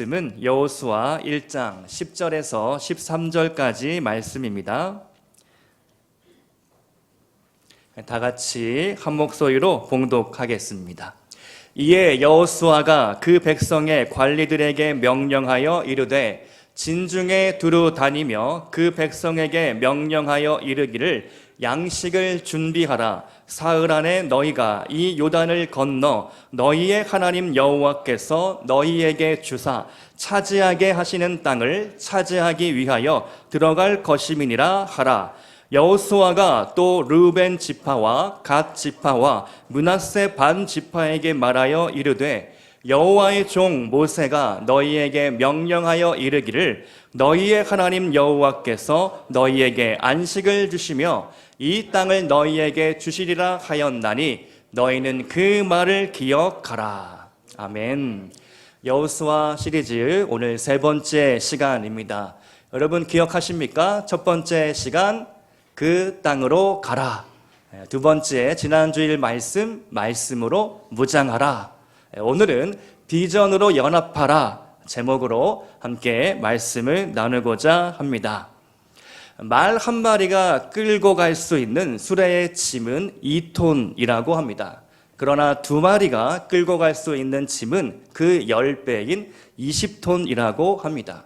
말씀은 여호수아 1장 10절에서 13절까지 말씀입니다. 다 같이 한 목소리로 봉독하겠습니다. 이에 여호수아가 그 백성의 관리들에게 명령하여 이르되 진중에 두루 다니며 그 백성에게 명령하여 이르기를 양식을 준비하라. 사흘 안에 너희가 이 요단을 건너 너희의 하나님 여호와께서 너희에게 주사 차지하게 하시는 땅을 차지하기 위하여 들어갈 것임이니라 하라. 여호수아가 또 르우벤 지파와 갓 지파와 므낫세 반 지파에게 말하여 이르되 여호와의 종 모세가 너희에게 명령하여 이르기를 너희의 하나님 여호와께서 너희에게 안식을 주시며 이 땅을 너희에게 주시리라 하였나니 너희는 그 말을 기억하라. 아멘. 여호수아 시리즈 오늘 세 번째 시간입니다. 여러분 기억하십니까? 첫 번째 시간 그 땅으로 가라. 두 번째 지난주일 말씀으로 무장하라. 오늘은 비전으로 연합하라 제목으로 함께 말씀을 나누고자 합니다. 말 한 마리가 끌고 갈 수 있는 수레의 짐은 2톤이라고 합니다. 그러나 두 마리가 끌고 갈 수 있는 짐은 그 10배인 20톤이라고 합니다.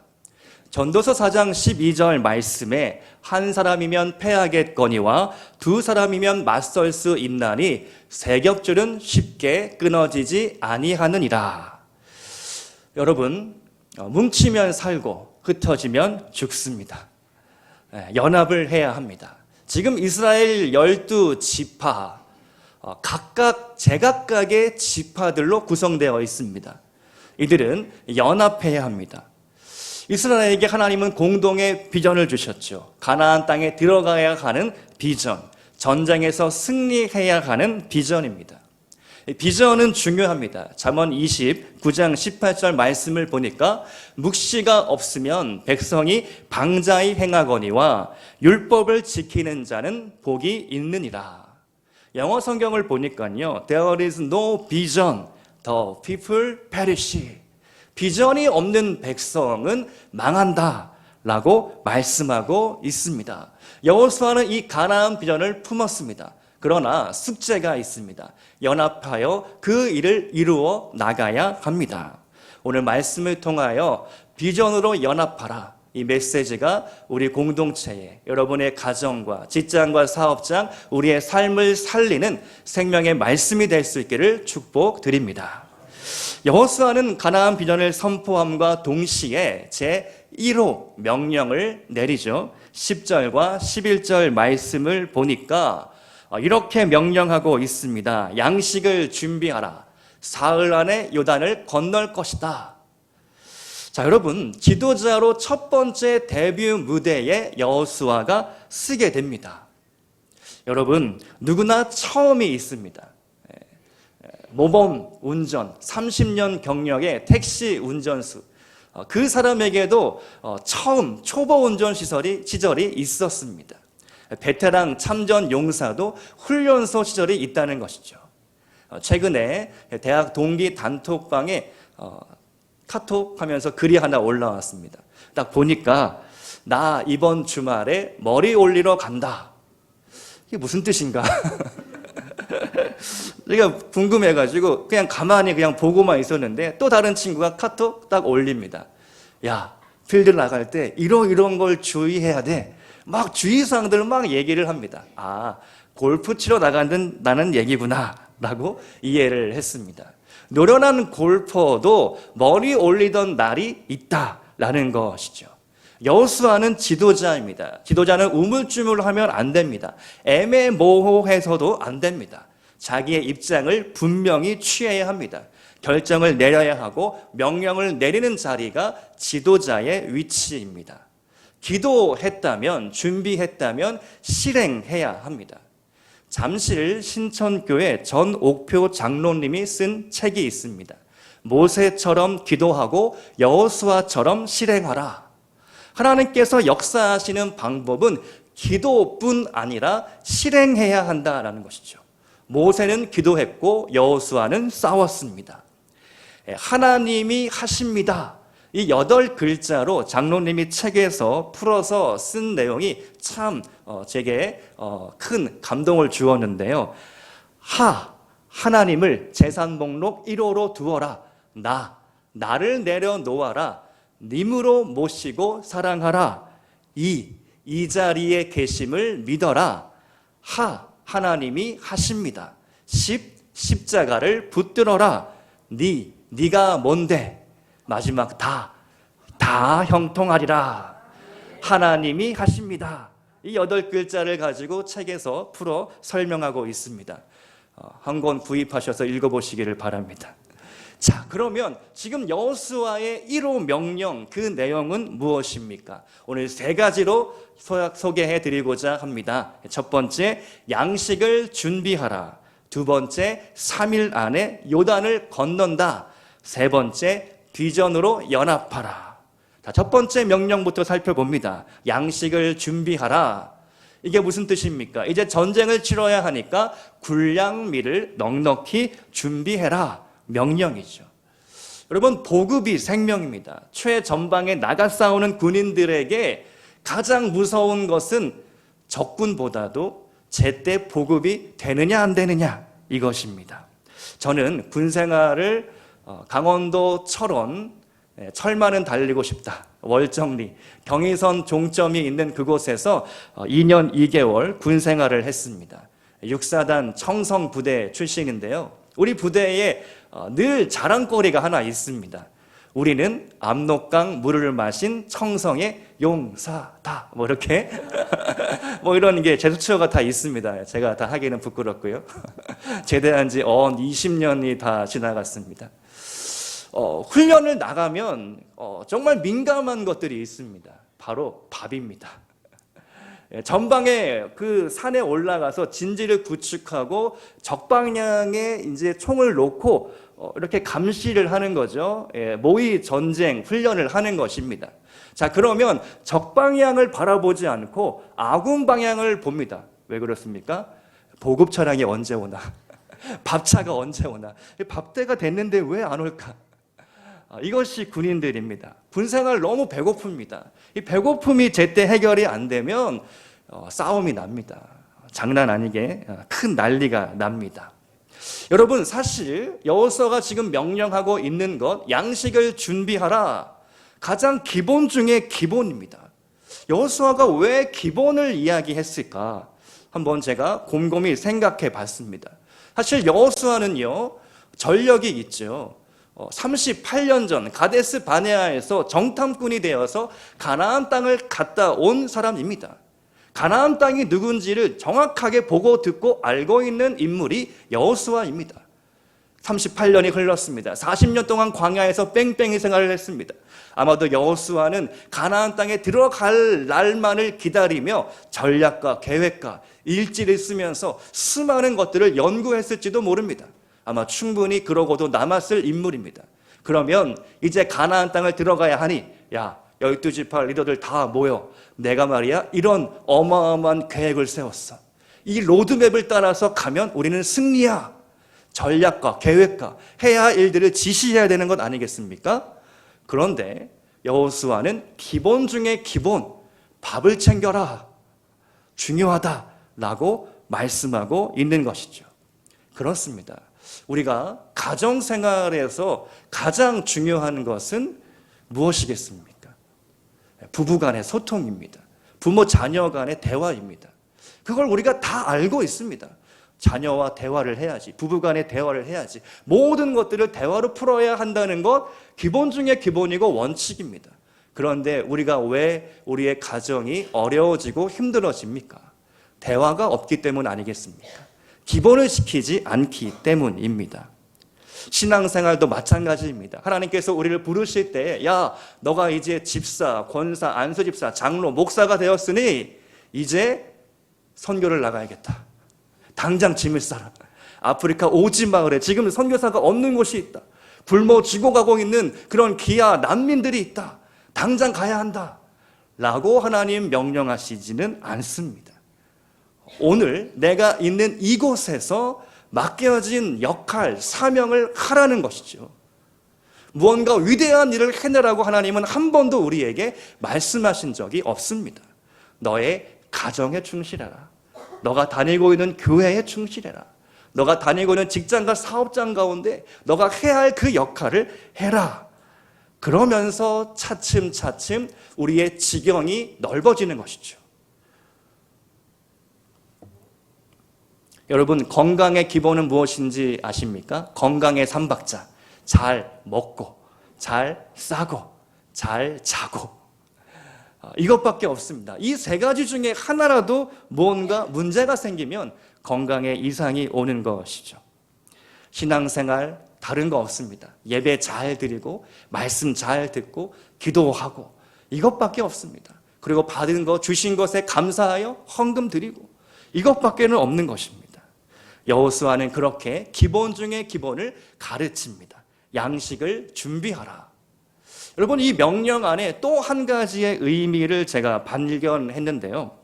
전도서 4장 12절 말씀에 한 사람이면 패하겠거니와 두 사람이면 맞설 수 있나니 세 겹줄은 쉽게 끊어지지 아니하느니라. 여러분, 뭉치면 살고 흩어지면 죽습니다. 연합을 해야 합니다. 지금 이스라엘 12지파 각각 제각각의 지파들로 구성되어 있습니다. 이들은 연합해야 합니다. 이스라엘에게 하나님은 공동의 비전을 주셨죠. 가나안 땅에 들어가야 하는 비전, 전쟁에서 승리해야 하는 비전입니다. 비전은 중요합니다. 잠언 29장 18절 말씀을 보니까 묵시가 없으면 백성이 방자히 행하거니와 율법을 지키는 자는 복이 있느니라. 영어 성경을 보니까요, There is no vision, the people perish. 비전이 없는 백성은 망한다 라고 말씀하고 있습니다. 여호수아는 이 가나안 비전을 품었습니다. 그러나 숙제가 있습니다. 연합하여 그 일을 이루어 나가야 합니다. 오늘 말씀을 통하여 비전으로 연합하라. 이 메시지가 우리 공동체에 여러분의 가정과 직장과 사업장 우리의 삶을 살리는 생명의 말씀이 될 수 있기를 축복드립니다. 여호수아는 가나안 비전을 선포함과 동시에 제1호 명령을 내리죠. 10절과 11절 말씀을 보니까 이렇게 명령하고 있습니다. 양식을 준비하라. 사흘 안에 요단을 건널 것이다. 자, 여러분, 지도자로 첫 번째 데뷔 무대에 여호수아가 서게 됩니다. 여러분, 누구나 처음이 있습니다. 모범 운전, 30년 경력의 택시 운전수, 그 사람에게도 처음 초보 운전 시절이 있었습니다. 베테랑 참전 용사도 훈련소 시절이 있다는 것이죠. 최근에 대학 동기 단톡방에 카톡하면서 글이 하나 올라왔습니다. 딱 보니까 나 이번 주말에 머리 올리러 간다. 이게 무슨 뜻인가? 제가 궁금해가지고 그냥 가만히 그냥 보고만 있었는데 또 다른 친구가 카톡 딱 올립니다. 야, 필드 나갈 때 이런 걸 주의해야 돼. 막 주의사항들을 막 얘기를 합니다. 아, 골프 치러 나간다는 얘기구나 라고 이해를 했습니다. 노련한 골퍼도 머리 올리던 날이 있다라는 것이죠. 여호수아는 지도자입니다. 지도자는 우물쭈물하면 안 됩니다. 애매모호해서도 안 됩니다. 자기의 입장을 분명히 취해야 합니다. 결정을 내려야 하고 명령을 내리는 자리가 지도자의 위치입니다. 기도했다면, 준비했다면 실행해야 합니다. 잠실 신천교회 전옥표 장로님이 쓴 책이 있습니다. 모세처럼 기도하고 여호수아처럼 실행하라. 하나님께서 역사하시는 방법은 기도뿐 아니라 실행해야 한다라는 것이죠. 모세는 기도했고 여호수아는 싸웠습니다. 하나님이 하십니다. 이 8글자로 장로님이 책에서 풀어서 쓴 내용이 참 제게 큰 감동을 주었는데요. 하나님을 재산 목록 1호로 두어라. 나를 내려놓아라. 님으로 모시고 사랑하라. 이 자리에 계심을 믿어라. 하나님이 하십니다. 십자가를 붙들어라. 네가 뭔데? 마지막 다 형통하리라. 하나님이 하십니다. 이 8글자를 가지고 책에서 풀어 설명하고 있습니다. 한 권 구입하셔서 읽어보시기를 바랍니다. 자, 그러면 지금 여호수아의 1호 명령, 그 내용은 무엇입니까? 오늘 3가지로 소개해 드리고자 합니다. 첫 번째, 양식을 준비하라. 두 번째, 3일 안에 요단을 건넌다. 세 번째, 비전으로 연합하라. 자, 첫 번째 명령부터 살펴봅니다. 양식을 준비하라. 이게 무슨 뜻입니까? 이제 전쟁을 치러야 하니까 군량미를 넉넉히 준비해라. 명령이죠. 여러분, 보급이 생명입니다. 최전방에 나가 싸우는 군인들에게 가장 무서운 것은 적군보다도 제때 보급이 되느냐 안 되느냐, 이것입니다. 저는 군 생활을 강원도 철원, 철만은 달리고 싶다, 월정리, 경의선 종점이 있는 그곳에서 2년 2개월 군 생활을 했습니다. 육사단 청성부대 출신인데요, 우리 부대에 늘 자랑거리가 하나 있습니다. 우리는 압록강 물을 마신 청성의 용사다. 이렇게 이런 게 제스처가 다 있습니다. 제가 다 하기는 부끄럽고요. 제대한 지 20년이 다 지나갔습니다. 훈련을 나가면 정말 민감한 것들이 있습니다. 바로 밥입니다. 전방에 그 산에 올라가서 진지를 구축하고 적방향에 이제 총을 놓고 이렇게 감시를 하는 거죠. 모의 전쟁 훈련을 하는 것입니다. 자, 그러면 적방향을 바라보지 않고 아군 방향을 봅니다. 왜 그렇습니까? 보급 차량이 언제 오나, 밥차가 언제 오나, 밥때가 됐는데 왜 안 올까? 이것이 군인들입니다. 군생활 너무 배고픕니다. 이 배고픔이 제때 해결이 안 되면 싸움이 납니다. 장난 아니게 큰 난리가 납니다. 여러분, 사실 여호수아가 지금 명령하고 있는 것, 양식을 준비하라, 가장 기본 중에 기본입니다. 여호수아가 왜 기본을 이야기했을까? 한번 제가 곰곰이 생각해 봤습니다. 사실 여호수아는요, 전력이 있죠. 38년 전 가데스 바네아에서 정탐꾼이 되어서 가나안 땅을 갔다 온 사람입니다. 가나안 땅이 누군지를 정확하게 보고 듣고 알고 있는 인물이 여호수아입니다. 38년이 흘렀습니다. 40년 동안 광야에서 뺑뺑이 생활을 했습니다. 아마도 여호수아는 가나안 땅에 들어갈 날만을 기다리며 전략과 계획과 일지를 쓰면서 수많은 것들을 연구했을지도 모릅니다. 아마 충분히 그러고도 남았을 인물입니다. 그러면 이제 가나안 땅을 들어가야 하니, 야, 12지파 리더들 다 모여. 내가 말이야 이런 어마어마한 계획을 세웠어. 이 로드맵을 따라서 가면 우리는 승리야. 전략과 계획과 해야 할 일들을 지시해야 되는 것 아니겠습니까? 그런데 여호수아는 기본 중에 기본, 밥을 챙겨라, 중요하다라고 말씀하고 있는 것이죠. 그렇습니다. 우리가 가정생활에서 가장 중요한 것은 무엇이겠습니까? 부부 간의 소통입니다. 부모 자녀 간의 대화입니다. 그걸 우리가 다 알고 있습니다. 자녀와 대화를 해야지, 부부 간의 대화를 해야지, 모든 것들을 대화로 풀어야 한다는 것, 기본 중에 기본이고 원칙입니다. 그런데 우리가 왜 우리의 가정이 어려워지고 힘들어집니까? 대화가 없기 때문 아니겠습니까? 기본을 지키지 않기 때문입니다. 신앙생활도 마찬가지입니다. 하나님께서 우리를 부르실 때, 야, 너가 이제 집사, 권사, 안수집사, 장로, 목사가 되었으니 이제 선교를 나가야겠다. 당장 짐을 싸라. 아프리카 오지 마을에 지금 선교사가 없는 곳이 있다. 굶어 죽어가고 있는 그런 기아 난민들이 있다. 당장 가야 한다. 라고 하나님 명령하시지는 않습니다. 오늘 내가 있는 이곳에서 맡겨진 역할, 사명을 하라는 것이죠. 무언가 위대한 일을 해내라고 하나님은 한 번도 우리에게 말씀하신 적이 없습니다. 너의 가정에 충실해라. 너가 다니고 있는 교회에 충실해라. 너가 다니고 있는 직장과 사업장 가운데 너가 해야 할 그 역할을 해라. 그러면서 차츰차츰 우리의 지경이 넓어지는 것이죠. 여러분, 건강의 기본은 무엇인지 아십니까? 건강의 삼박자. 잘 먹고, 잘 싸고, 잘 자고. 이것밖에 없습니다. 이 세 가지 중에 하나라도 무언가 문제가 생기면 건강에 이상이 오는 것이죠. 신앙생활 다른 거 없습니다. 예배 잘 드리고 말씀 잘 듣고 기도하고 이것밖에 없습니다. 그리고 받은 거 주신 것에 감사하여 헌금 드리고 이것밖에는 없는 것입니다. 여호수아는 그렇게 기본 중에 기본을 가르칩니다. 양식을 준비하라. 여러분, 이 명령 안에 또 한 가지의 의미를 제가 발견했는데요.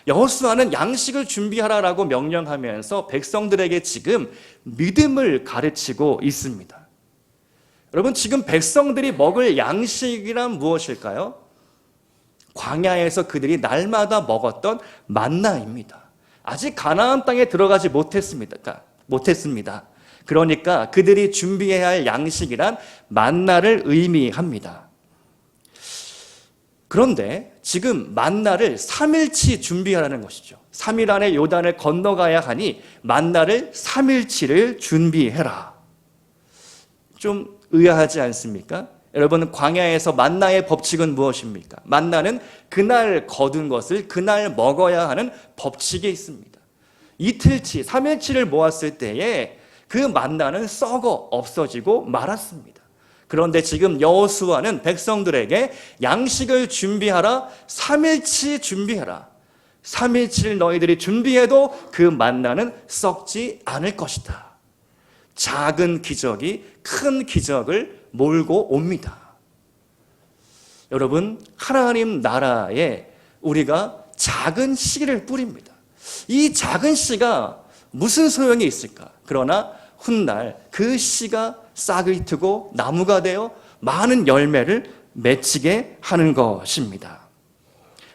여호수아는 양식을 준비하라라고 명령하면서 백성들에게 지금 믿음을 가르치고 있습니다. 여러분, 지금 백성들이 먹을 양식이란 무엇일까요? 광야에서 그들이 날마다 먹었던 만나입니다. 아직 가나안 땅에 들어가지 못했습니다. 그러니까 그들이 준비해야 할 양식이란 만나를 의미합니다. 그런데 지금 만나를 3일치 준비하라는 것이죠. 3일 안에 요단을 건너가야 하니 만나를 3일치를 준비해라. 좀 의아하지 않습니까? 여러분, 광야에서 만나의 법칙은 무엇입니까? 만나는 그날 거둔 것을 그날 먹어야 하는 법칙이 있습니다. 이틀치, 3일치를 모았을 때에 그 만나는 썩어 없어지고 말았습니다. 그런데 지금 여호수아는 백성들에게 양식을 준비하라, 3일치 준비하라. 3일치를 너희들이 준비해도 그 만나는 썩지 않을 것이다. 작은 기적이 큰 기적을 몰고 옵니다. 여러분, 하나님 나라에 우리가 작은 씨를 뿌립니다. 이 작은 씨가 무슨 소용이 있을까? 그러나 훗날 그 씨가 싹을 트고 나무가 되어 많은 열매를 맺히게 하는 것입니다.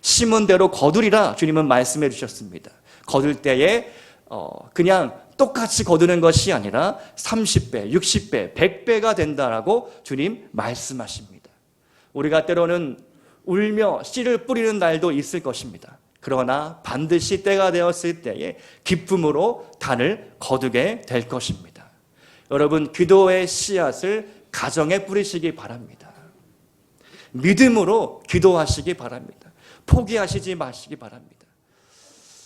심은 대로 거두리라 주님은 말씀해 주셨습니다. 거둘 때에 그냥 똑같이 거두는 것이 아니라 30배, 60배, 100배가 된다라고 주님 말씀하십니다. 우리가 때로는 울며 씨를 뿌리는 날도 있을 것입니다. 그러나 반드시 때가 되었을 때에 기쁨으로 단을 거두게 될 것입니다. 여러분, 기도의 씨앗을 가정에 뿌리시기 바랍니다. 믿음으로 기도하시기 바랍니다. 포기하시지 마시기 바랍니다.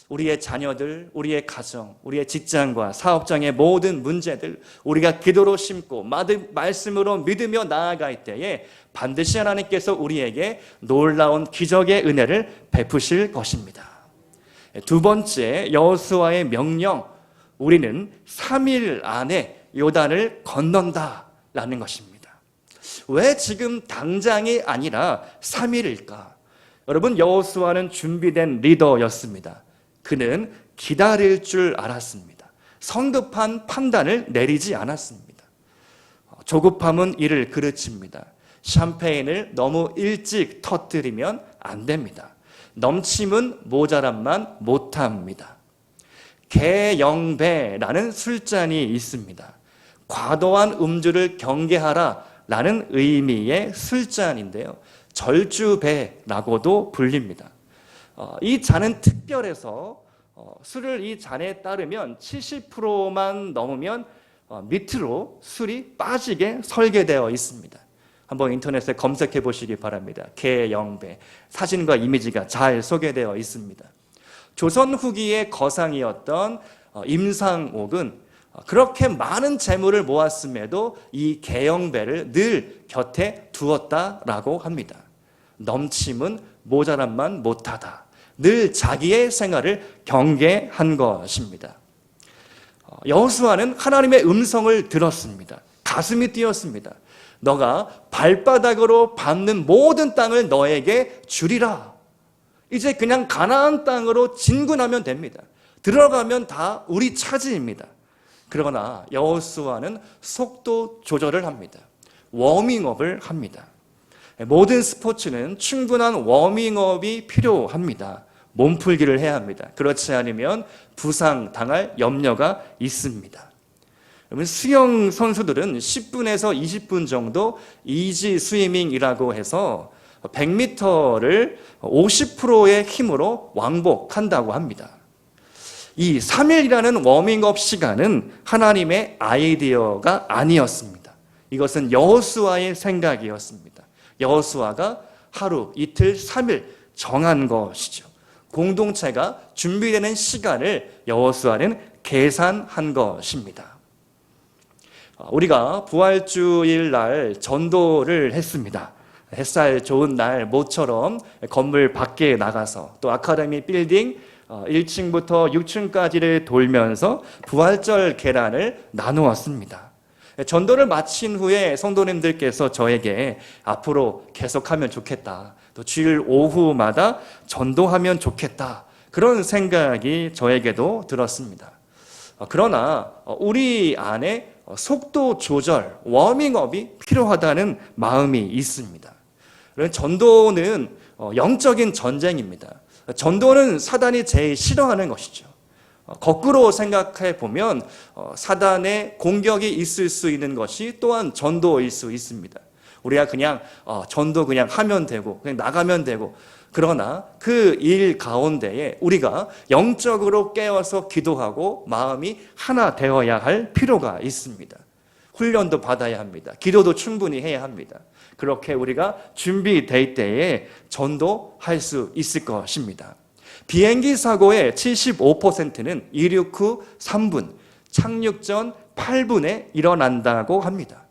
우리의 자녀들, 우리의 가정, 우리의 직장과 사업장의 모든 문제들 우리가 기도로 심고 말씀으로 믿으며 나아갈 때에 반드시 하나님께서 우리에게 놀라운 기적의 은혜를 베푸실 것입니다. 두 번째, 여호수아의 명령, 우리는 3일 안에 요단을 건넌다라는 것입니다. 왜 지금 당장이 아니라 3일일까? 여러분, 여호수아는 준비된 리더였습니다. 그는 기다릴 줄 알았습니다. 성급한 판단을 내리지 않았습니다. 조급함은 이를 그르칩니다. 샴페인을 너무 일찍 터뜨리면 안 됩니다. 넘침은 모자람만 못합니다. 개영배라는 술잔이 있습니다. 과도한 음주를 경계하라라는 의미의 술잔인데요. 절주배라고도 불립니다. 이 잔은 특별해서 술을 이 잔에 따르면 70%만 넘으면 밑으로 술이 빠지게 설계되어 있습니다. 한번 인터넷에 검색해 보시기 바랍니다. 개영배, 사진과 이미지가 잘 소개되어 있습니다. 조선 후기의 거상이었던 임상옥은 그렇게 많은 재물을 모았음에도 이 개영배를 늘 곁에 두었다라고 합니다. 넘침은 모자람만 못하다. 늘 자기의 생활을 경계한 것입니다. 여호수아는 하나님의 음성을 들었습니다. 가슴이 뛰었습니다. 너가 발바닥으로 밟는 모든 땅을 너에게 주리라. 이제 그냥 가나안 땅으로 진군하면 됩니다. 들어가면 다 우리 차지입니다. 그러나 여호수아는 속도 조절을 합니다. 워밍업을 합니다. 모든 스포츠는 충분한 워밍업이 필요합니다. 몸풀기를 해야 합니다. 그렇지 않으면 부상당할 염려가 있습니다. 그러면 수영 선수들은 10분에서 20분 정도 이지 스위밍이라고 해서 100m를 50%의 힘으로 왕복한다고 합니다. 이 3일이라는 워밍업 시간은 하나님의 아이디어가 아니었습니다. 이것은 여호수아의 생각이었습니다. 여호수아가 하루, 이틀, 3일 정한 것이죠. 공동체가 준비되는 시간을 여호수아는 계산한 것입니다. 우리가 부활주일 날 전도를 했습니다. 햇살 좋은 날 모처럼 건물 밖에 나가서 또 아카데미 빌딩 1층부터 6층까지를 돌면서 부활절 계란을 나누었습니다. 전도를 마친 후에 성도님들께서 저에게 앞으로 계속하면 좋겠다, 또 주일 오후마다 전도하면 좋겠다, 그런 생각이 저에게도 들었습니다. 그러나 우리 안에 속도 조절, 워밍업이 필요하다는 마음이 있습니다. 전도는 영적인 전쟁입니다. 전도는 사단이 제일 싫어하는 것이죠. 거꾸로 생각해 보면 사단의 공격이 있을 수 있는 것이 또한 전도일 수 있습니다. 우리가 그냥 전도 그냥 하면 되고 그냥 나가면 되고, 그러나 그 일 가운데에 우리가 영적으로 깨어서 기도하고 마음이 하나 되어야 할 필요가 있습니다. 훈련도 받아야 합니다. 기도도 충분히 해야 합니다. 그렇게 우리가 준비될 때에 전도할 수 있을 것입니다. 비행기 사고의 75%는 이륙 후 3분, 착륙 전 8분에 일어난다고 합니다.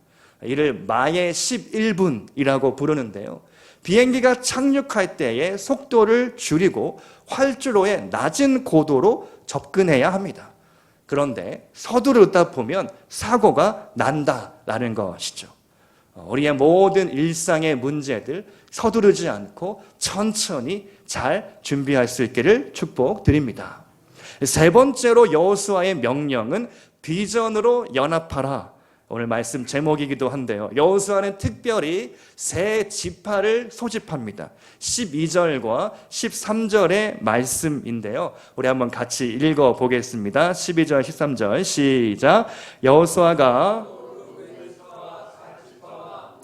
이를 마의 11분이라고 부르는데요. 비행기가 착륙할 때에 속도를 줄이고 활주로의 낮은 고도로 접근해야 합니다. 그런데 서두르다 보면 사고가 난다라는 것이죠. 우리의 모든 일상의 문제들 서두르지 않고 천천히 잘 준비할 수 있기를 축복드립니다. 세 번째로 여호수아의 명령은 비전으로 연합하라. 오늘 말씀 제목이기도 한데요. 여호수아는 특별히 세 지파를 소집합니다. 12절과 13절의 말씀인데요. 우리 한번 같이 읽어보겠습니다. 12절, 13절 시작. 여호수아가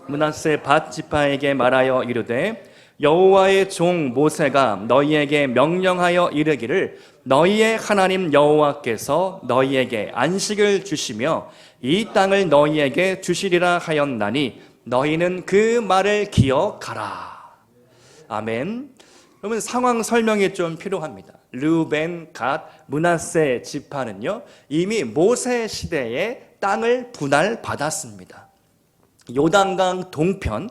므낫세 밧 지파에게 말하여 이르되 여호와의 종 모세가 너희에게 명령하여 이르기를 너희의 하나님 여호와께서 너희에게 안식을 주시며 이 땅을 너희에게 주시리라 하였나니 너희는 그 말을 기억하라. 아멘. 그러면 상황 설명이 좀 필요합니다. 르우벤, 갓, 므낫세 지파는요 이미 모세 시대에 땅을 분할받았습니다. 요단강 동편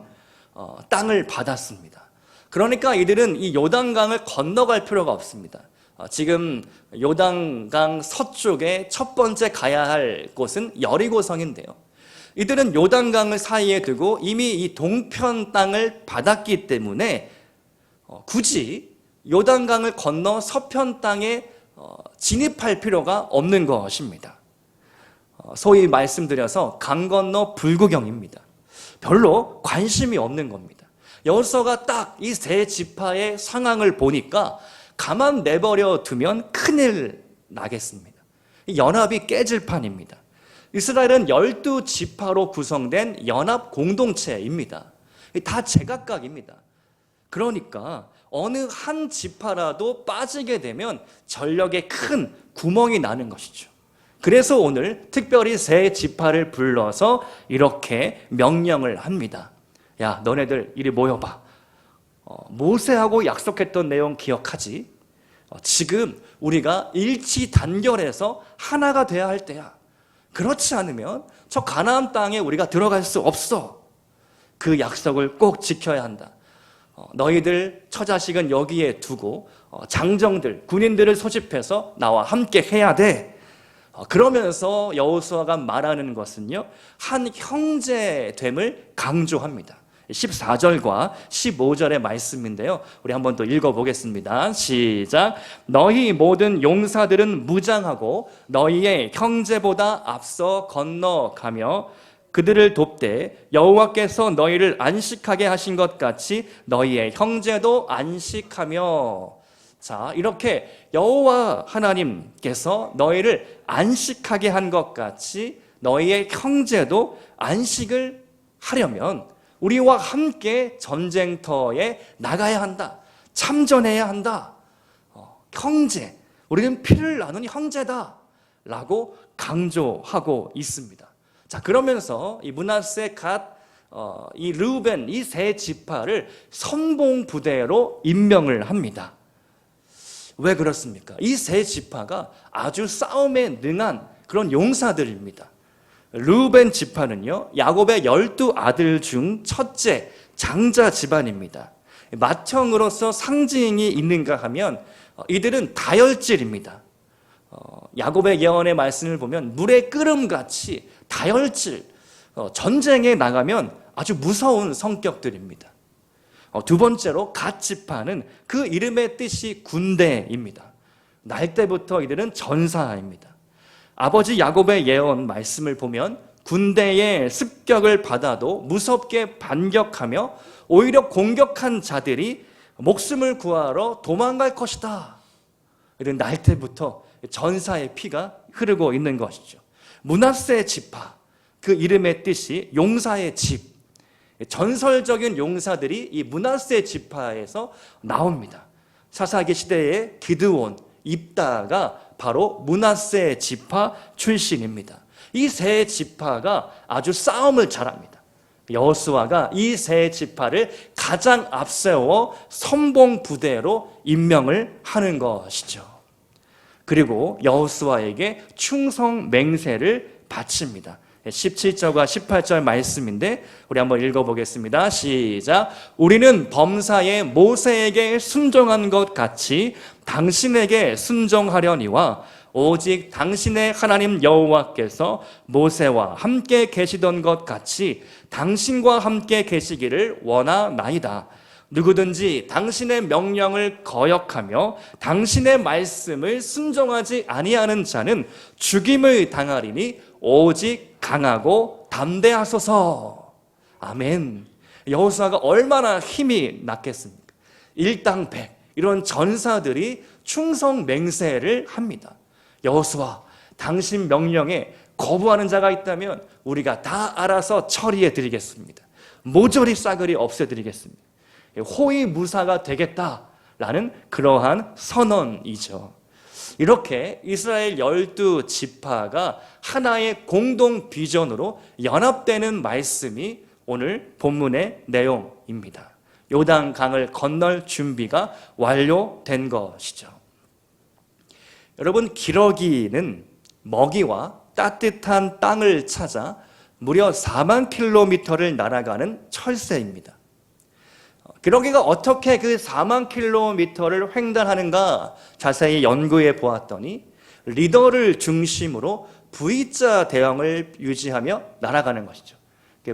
땅을 받았습니다. 그러니까 이들은 이 요단강을 건너갈 필요가 없습니다. 지금 요단강 서쪽에 첫 번째 가야 할 곳은 여리고성인데요. 이들은 요단강을 사이에 두고 이미 이 동편 땅을 받았기 때문에 굳이 요단강을 건너 서편 땅에 진입할 필요가 없는 것입니다. 소위 말씀드려서 강 건너 불구경입니다. 별로 관심이 없는 겁니다. 여호수아가 딱 이 세 지파의 상황을 보니까 가만 내버려 두면 큰일 나겠습니다. 연합이 깨질 판입니다. 이스라엘은 12지파로 구성된 연합 공동체입니다. 다 제각각입니다. 그러니까 어느 한 지파라도 빠지게 되면 전력에 큰 구멍이 나는 것이죠. 그래서 오늘 특별히 세 지파를 불러서 이렇게 명령을 합니다. 야, 너네들 이리 모여봐. 모세하고 약속했던 내용 기억하지? 지금 우리가 일치 단결해서 하나가 돼야 할 때야. 그렇지 않으면 저 가나안 땅에 우리가 들어갈 수 없어. 그 약속을 꼭 지켜야 한다. 너희들 처자식은 여기에 두고 장정들, 군인들을 소집해서 나와 함께 해야 돼. 그러면서 여호수아가 말하는 것은요, 한 형제됨을 강조합니다. 14절과 15절의 말씀인데요. 우리 한번 또 읽어보겠습니다. 시작. 너희 모든 용사들은 무장하고 너희의 형제보다 앞서 건너가며 그들을 돕되 여호와께서 너희를 안식하게 하신 것 같이 너희의 형제도 안식하며. 자, 이렇게 여호와 하나님께서 너희를 안식하게 한 것 같이 너희의 형제도 안식을 하려면 우리와 함께 전쟁터에 나가야 한다. 참전해야 한다. 형제, 우리는 피를 나눈 형제다 라고 강조하고 있습니다. 자, 그러면서 이 므낫세, 갓, 이 르우벤, 이 세 지파를 선봉 부대로 임명을 합니다. 왜 그렇습니까? 이 세 지파가 아주 싸움에 능한 그런 용사들입니다. 르우벤 지파는요, 야곱의 12아들 중 첫째 장자 집안입니다. 맏형으로서 상징이 있는가 하면 이들은 다혈질입니다. 야곱의 예언의 말씀을 보면 물의 끓음같이 다혈질, 전쟁에 나가면 아주 무서운 성격들입니다. 두 번째로 갓 지파는 그 이름의 뜻이 군대입니다. 날 때부터 이들은 전사입니다. 아버지 야곱의 예언 말씀을 보면 군대의 습격을 받아도 무섭게 반격하며 오히려 공격한 자들이 목숨을 구하러 도망갈 것이다. 이런 날 때부터 전사의 피가 흐르고 있는 것이죠. 므낫세 지파, 그 이름의 뜻이 용사의 집, 전설적인 용사들이 이 므낫세 지파에서 나옵니다. 사사기 시대의 기드온, 입다가 바로 므낫세 지파 출신입니다. 이 세 지파가 아주 싸움을 잘합니다. 여호수아가 이 세 지파를 가장 앞세워 선봉 부대로 임명을 하는 것이죠. 그리고 여호수아에게 충성 맹세를 바칩니다. 17절과 18절 말씀인데 우리 한번 읽어보겠습니다. 시작. 우리는 범사에 모세에게 순종한 것 같이 당신에게 순종하려니와 오직 당신의 하나님 여호와께서 모세와 함께 계시던 것 같이 당신과 함께 계시기를 원하나이다. 누구든지 당신의 명령을 거역하며 당신의 말씀을 순종하지 아니하는 자는 죽임을 당하리니 오직 강하고 담대하소서. 아멘. 여호수아가 얼마나 힘이 났겠습니까? 일당백 이런 전사들이 충성 맹세를 합니다. 여호수아, 당신 명령에 거부하는 자가 있다면 우리가 다 알아서 처리해 드리겠습니다. 모조리 싸그리 없애 드리겠습니다. 호위무사가 되겠다라는 그러한 선언이죠. 이렇게 이스라엘 12지파가 하나의 공동 비전으로 연합되는 말씀이 오늘 본문의 내용입니다. 요단강을 건널 준비가 완료된 것이죠. 여러분, 기러기는 먹이와 따뜻한 땅을 찾아 무려 4만 킬로미터를 날아가는 철새입니다. 기러기가 어떻게 그 4만 킬로미터를 횡단하는가 자세히 연구해 보았더니 리더를 중심으로 V자 대형을 유지하며 날아가는 것이죠.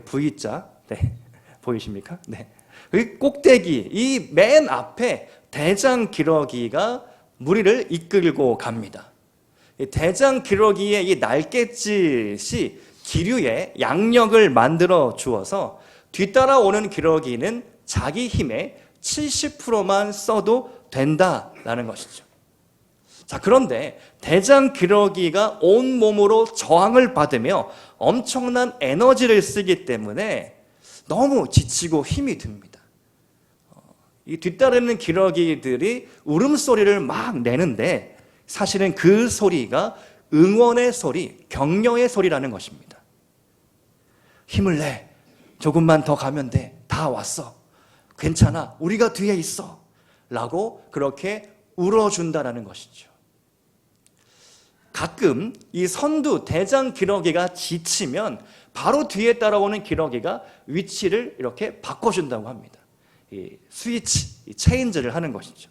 V자, 네, 보이십니까? 네. 그 꼭대기, 이 맨 앞에 대장 기러기가 무리를 이끌고 갑니다. 대장 기러기의 이 날갯짓이 기류에 양력을 만들어 주어서 뒤따라오는 기러기는 자기 힘의 70%만 써도 된다라는 것이죠. 자, 그런데 대장 기러기가 온몸으로 저항을 받으며 엄청난 에너지를 쓰기 때문에 너무 지치고 힘이 듭니다. 이 뒤따르는 기러기들이 울음소리를 막 내는데 사실은 그 소리가 응원의 소리, 격려의 소리라는 것입니다. 힘을 내. 조금만 더 가면 돼. 다 왔어. 괜찮아. 우리가 뒤에 있어. 라고 그렇게 울어준다라는 것이죠. 가끔 이 선두 대장 기러기가 지치면 바로 뒤에 따라오는 기러기가 위치를 이렇게 바꿔준다고 합니다. 이 스위치, 이 체인지를 하는 것이죠.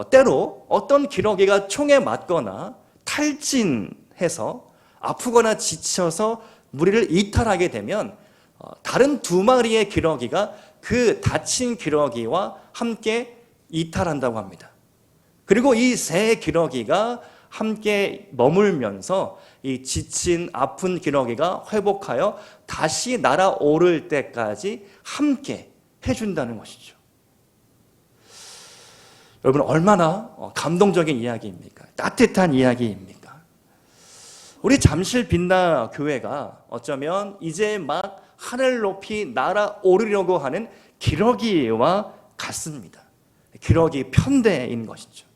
때로 어떤 기러기가 총에 맞거나 탈진해서 아프거나 지쳐서 무리를 이탈하게 되면 다른 두 마리의 기러기가 그 다친 기러기와 함께 이탈한다고 합니다. 그리고 이 세 기러기가 함께 머물면서 이 지친 아픈 기러기가 회복하여 다시 날아오를 때까지 함께 해준다는 것이죠. 여러분, 얼마나 감동적인 이야기입니까? 따뜻한 이야기입니까? 우리 잠실 빛나 교회가 어쩌면 이제 막 하늘 높이 날아오르려고 하는 기러기와 같습니다. 기러기 편대인 것이죠.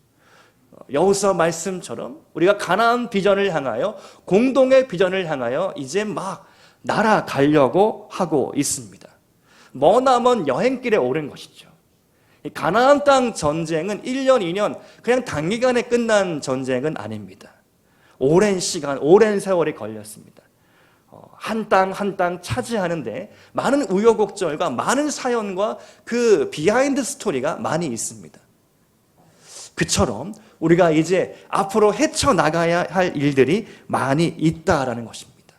여호수아 말씀처럼 우리가 가나안 비전을 향하여, 공동의 비전을 향하여 이제 막 날아가려고 하고 있습니다. 머나먼 여행길에 오른 것이죠. 가나안 땅 전쟁은 1년, 2년 그냥 단기간에 끝난 전쟁은 아닙니다. 오랜 시간, 오랜 세월이 걸렸습니다. 한 땅 한 땅 차지하는데 많은 우여곡절과 많은 사연과 그 비하인드 스토리가 많이 있습니다. 그처럼 우리가 이제 앞으로 헤쳐나가야 할 일들이 많이 있다라는 것입니다.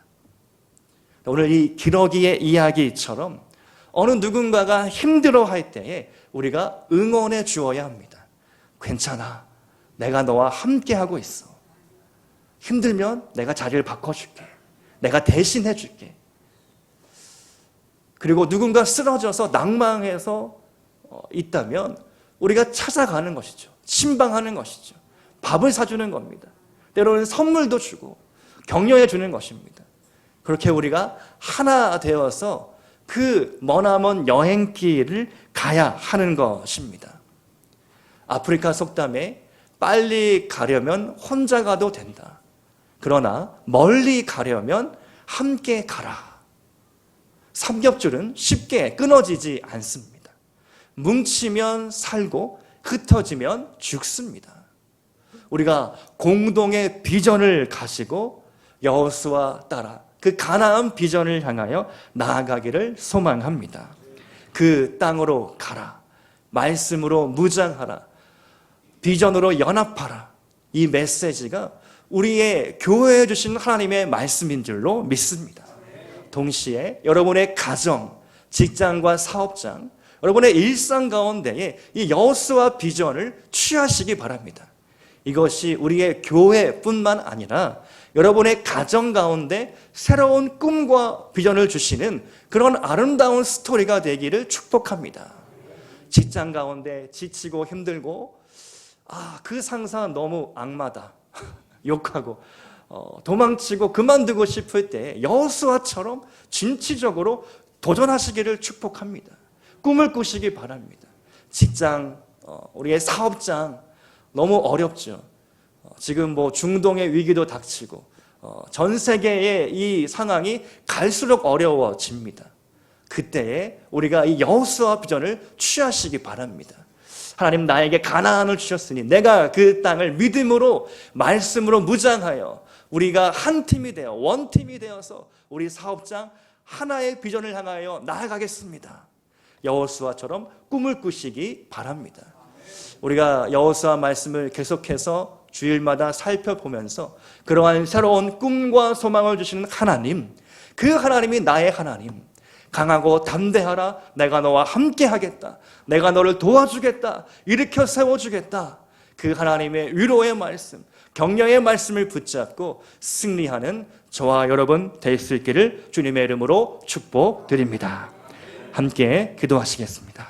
오늘 이 기러기의 이야기처럼 어느 누군가가 힘들어할 때에 우리가 응원해 주어야 합니다. 괜찮아. 내가 너와 함께하고 있어. 힘들면 내가 자리를 바꿔줄게. 내가 대신해 줄게. 그리고 누군가 쓰러져서 낭망해서 있다면 우리가 찾아가는 것이죠. 신방하는 것이죠. 밥을 사주는 겁니다. 때로는 선물도 주고 격려해 주는 것입니다. 그렇게 우리가 하나 되어서 그 머나먼 여행길을 가야 하는 것입니다. 아프리카 속담에 빨리 가려면 혼자 가도 된다. 그러나 멀리 가려면 함께 가라. 삼겹줄은 쉽게 끊어지지 않습니다. 뭉치면 살고 흩어지면 죽습니다. 우리가 공동의 비전을 가지고 여호수아 따라 그 가나안 비전을 향하여 나아가기를 소망합니다. 그 땅으로 가라. 말씀으로 무장하라. 비전으로 연합하라. 이 메시지가 우리의 교회에 주신 하나님의 말씀인 줄로 믿습니다. 동시에 여러분의 가정, 직장과 사업장, 여러분의 일상 가운데에 이 여호수아 비전을 취하시기 바랍니다. 이것이 우리의 교회뿐만 아니라 여러분의 가정 가운데 새로운 꿈과 비전을 주시는 그런 아름다운 스토리가 되기를 축복합니다. 직장 가운데 지치고 힘들고 그 상사 너무 악마다 욕하고 도망치고 그만두고 싶을 때 여호수아처럼 진취적으로 도전하시기를 축복합니다. 꿈을 꾸시기 바랍니다. 직장, 우리의 사업장 너무 어렵죠. 지금 중동의 위기도 닥치고 전 세계의 이 상황이 갈수록 어려워집니다. 그때에 우리가 이 여호수아 비전을 취하시기 바랍니다. 하나님 나에게 가나안을 주셨으니 내가 그 땅을 믿음으로 말씀으로 무장하여 우리가 한 팀이 되어 원팀이 되어서 우리 사업장 하나의 비전을 향하여 나아가겠습니다. 여호수아처럼 꿈을 꾸시기 바랍니다. 우리가 여호수아 말씀을 계속해서 주일마다 살펴보면서 그러한 새로운 꿈과 소망을 주시는 하나님, 그 하나님이 나의 하나님, 강하고 담대하라. 내가 너와 함께 하겠다. 내가 너를 도와주겠다. 일으켜 세워주겠다. 그 하나님의 위로의 말씀, 격려의 말씀을 붙잡고 승리하는 저와 여러분 될 수 있기를 주님의 이름으로 축복드립니다. 함께 기도하시겠습니다.